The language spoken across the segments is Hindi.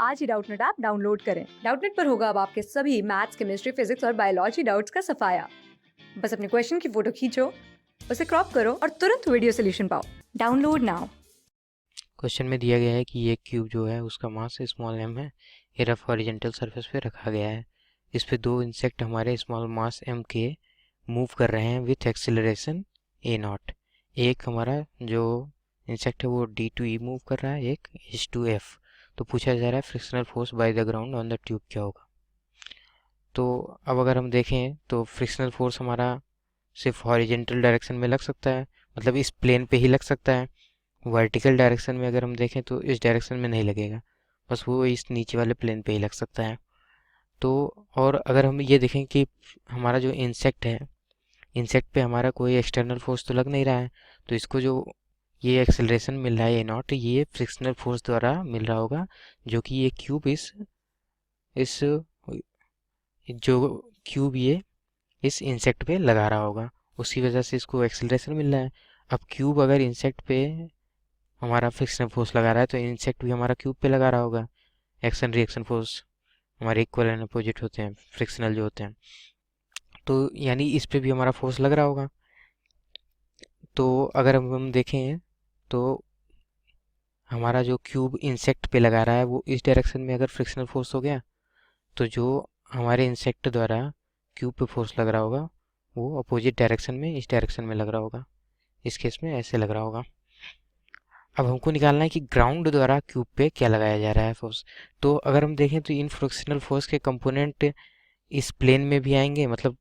आज ही डाउटनेट ऐप डाउनलोड करें। डाउटनेट पर होगा अब आपके सभी मैथ्स, केमिस्ट्री, फिजिक्स और बायोलॉजी डाउट्स का सफाया। बस अपने क्वेश्चन की फोटो खींचो, उसे क्रॉप करो और तुरंत वीडियो सोल्यूशन पाओ। Download now. क्वेश्चन में दिया गया है कि ये क्यूब जो है उसका मास स्मॉल m है, ये रफ हॉरिजेंटल सरफेस पे रखा गया है। इस पे दो इंसेक्ट हमारे स्मॉल मास m के मूव कर रहे हैं विथ एक्सिलरेशन a0। एक हमारा जो इंसेक्ट है वो d2e मूव कर रहा है, एक h2f। तो पूछा जा रहा है frictional force by the ground on the tube क्या होगा। तो अब अगर हम देखें तो फ्रिक्शनल फोर्स हमारा सिर्फ हॉरिजेंटल डायरेक्शन में लग सकता है, मतलब इस प्लेन पे ही लग सकता है। वर्टिकल डायरेक्शन में अगर हम देखें तो इस डायरेक्शन में नहीं लगेगा, बस वो इस नीचे वाले प्लेन पे ही लग सकता है। तो और अगर हम ये देखें कि हमारा जो इंसेक्ट है, इंसेक्ट पे हमारा कोई एक्सटर्नल फोर्स तो लग नहीं रहा है, तो इसको जो ये एक्सेलरेशन मिल रहा है ए नॉट, ये फ्रिक्शनल फोर्स द्वारा मिल रहा होगा, जो कि ये क्यूब इस जो क्यूब ये इस इंसेक्ट पे लगा रहा होगा, उसकी वजह से इसको एक्सेलरेशन मिल रहा है। अब क्यूब अगर इंसेक्ट पे हमारा फ्रिक्शनल फोर्स लगा रहा है तो इंसेक्ट भी हमारा क्यूब पे लगा रहा होगा। एक्शन रिएक्शन फोर्स हमारे इक्वल एंड अपोजिट होते हैं फ्रिक्शनल जो होते हैं, तो यानी इस पे भी हमारा फोर्स लग रहा होगा। तो अगर हम देखें तो हमारा जो क्यूब इंसेक्ट पे लगा रहा है वो इस डायरेक्शन में अगर फ्रिक्शनल फोर्स हो गया, तो जो हमारे इंसेक्ट द्वारा क्यूब पे फोर्स लग रहा होगा वो अपोजिट डायरेक्शन में इस डायरेक्शन में लग रहा होगा। इस केस में ऐसे लग रहा होगा। अब हमको निकालना है कि ग्राउंड द्वारा क्यूब पे क्या लगाया जा रहा है फोर्स। तो अगर हम देखें तो इन फ्रिक्शनल फोर्स के कंपोनेंट इस प्लेन में भी आएंगे, मतलब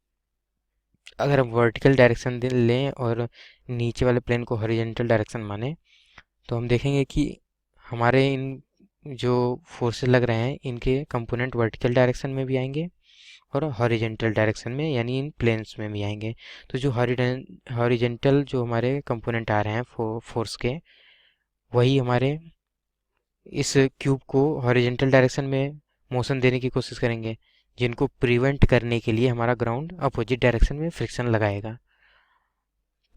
अगर हम वर्टिकल डायरेक्शन लें और नीचे वाले प्लेन को हॉरिजॉन्टल डायरेक्शन माने, तो हम देखेंगे कि हमारे इन जो फोर्सेस लग रहे हैं इनके कंपोनेंट वर्टिकल डायरेक्शन में भी आएंगे और हॉरिजॉन्टल डायरेक्शन में यानी इन प्लेन्स में भी आएंगे। तो जो हॉरिजॉन्टल जो हमारे कंपोनेंट आ रहे हैं फोर्स के, वही हमारे इस क्यूब को हॉरिजॉन्टल डायरेक्शन में मोशन देने की कोशिश करेंगे, जिनको प्रिवेंट करने के लिए हमारा ग्राउंड अपोजिट डायरेक्शन में फ्रिक्शन लगाएगा।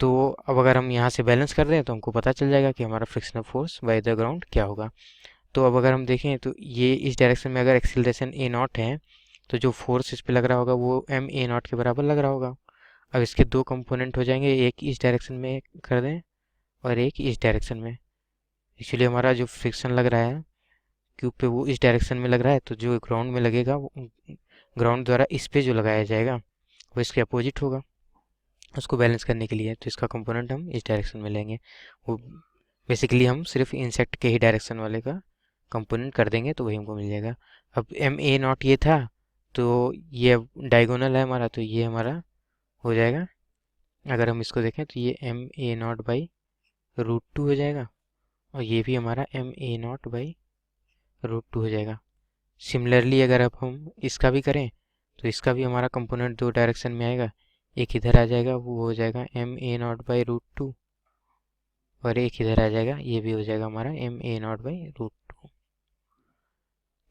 तो अब अगर हम यहाँ से बैलेंस कर दें तो हमको पता चल जाएगा कि हमारा frictional force by the ground क्या होगा। तो अब अगर हम देखें तो ये इस डायरेक्शन में अगर एक्सीलरेशन ए नॉट है, तो जो फोर्स इस पे लग रहा होगा वो एम ए नॉट के बराबर लग रहा होगा। अब इसके दो कंपोनेंट हो जाएंगे, एक इस डायरेक्शन में कर दें और एक इस डायरेक्शन में। एक्चुअली हमारा जो फ्रिक्शन लग रहा है क्यूब पे वो इस डायरेक्शन में लग रहा है, तो जो ग्राउंड में लगेगा वो ग्राउंड द्वारा इस पे जो लगाया जाएगा वो इसके अपोजिट होगा उसको बैलेंस करने के लिए। तो इसका कंपोनेंट हम इस डायरेक्शन में लेंगे। वो बेसिकली हम सिर्फ इंसेक्ट के ही डायरेक्शन वाले का कंपोनेंट कर देंगे तो वही हमको मिल जाएगा। अब एम ए नॉट ये था, तो ये डायगोनल है हमारा, तो ये हमारा हो जाएगा, अगर हम इसको देखें तो ये M A naught by root two हो जाएगा, और ये भी हमारा M A naught by root two हो जाएगा। सिमिलरली अगर अब हम इसका भी करें तो इसका भी हमारा कंपोनेंट दो डायरेक्शन में आएगा, एक इधर आ जाएगा वो हो जाएगा M A naught by root two, और एक इधर आ जाएगा ये भी हो जाएगा हमारा M A naught by root two.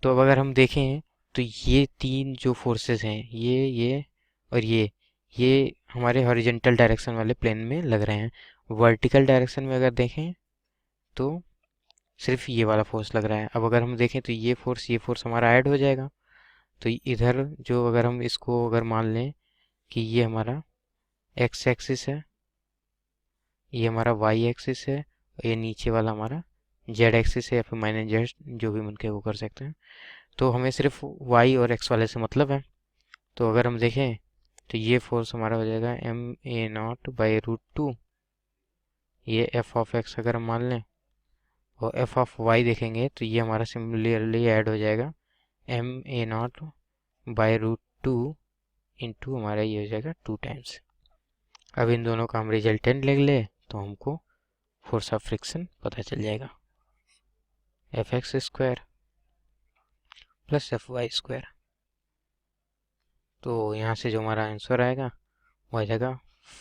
तो अब अगर हम देखें तो ये तीन जो फोर्सेस हैं ये और ये हमारे हॉरिजॉन्टल डायरेक्शन वाले प्लेन में लग रहे हैं। वर्टिकल डायरेक्शन में अगर देखें तो सिर्फ ये वाला फोर्स लग रहा है। अब अगर हम देखें तो ये फोर्स हमारा ऐड हो जाएगा। तो इधर जो अगर हम इसको अगर मान लें कि ये हमारा एक्स एक्सिस है, ये हमारा वाई एक्सिस है, और ये नीचे वाला हमारा जेड एक्सिस है, या फिर माइनस जेड जो भी मन के वो कर सकते हैं। तो हमें सिर्फ वाई और एक्स वाले से मतलब है। तो अगर हम देखें तो ये फोर्स हमारा हो जाएगा M A naught by root two, ये एफ ऑफ एक्स अगर हम मान लें, और एफ ऑफ वाई देखेंगे तो ये हमारा सिमिलरली ऐड हो जाएगा M A naught by root two into हमारा ये हो जाएगा टू टाइम्स। अब इन दोनों का हम रिजल्टेंट ले ले तो हमको फोर्स ऑफ फ्रिक्शन पता चल जाएगा, F X square plus F Y square. तो यहाँ से जो हमारा आंसर आएगा वो आ जाएगा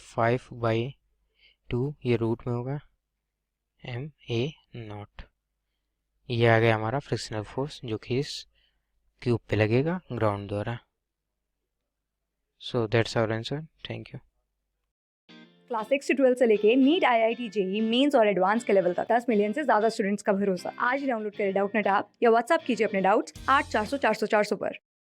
5/2, ये रूट में होगा एम ए नॉट। ये आ गया हमारा फ्रिक्शनल फोर्स जो कि इस क्यूब पे लगेगा ग्राउंड द्वारा। So that's our answer, thank you. Class 6 से 12 से लेके नीट, IIT, जेई, मेंस और एडवांस के लेवल तक 10 मिलियन से ज्यादा स्टूडेंट्स का भरोसा। आज ही डाउनलोड करें डाउटनेट ऐप या व्हाट्सएप कीजिए अपने डाउट्स 8400 400 400 पर।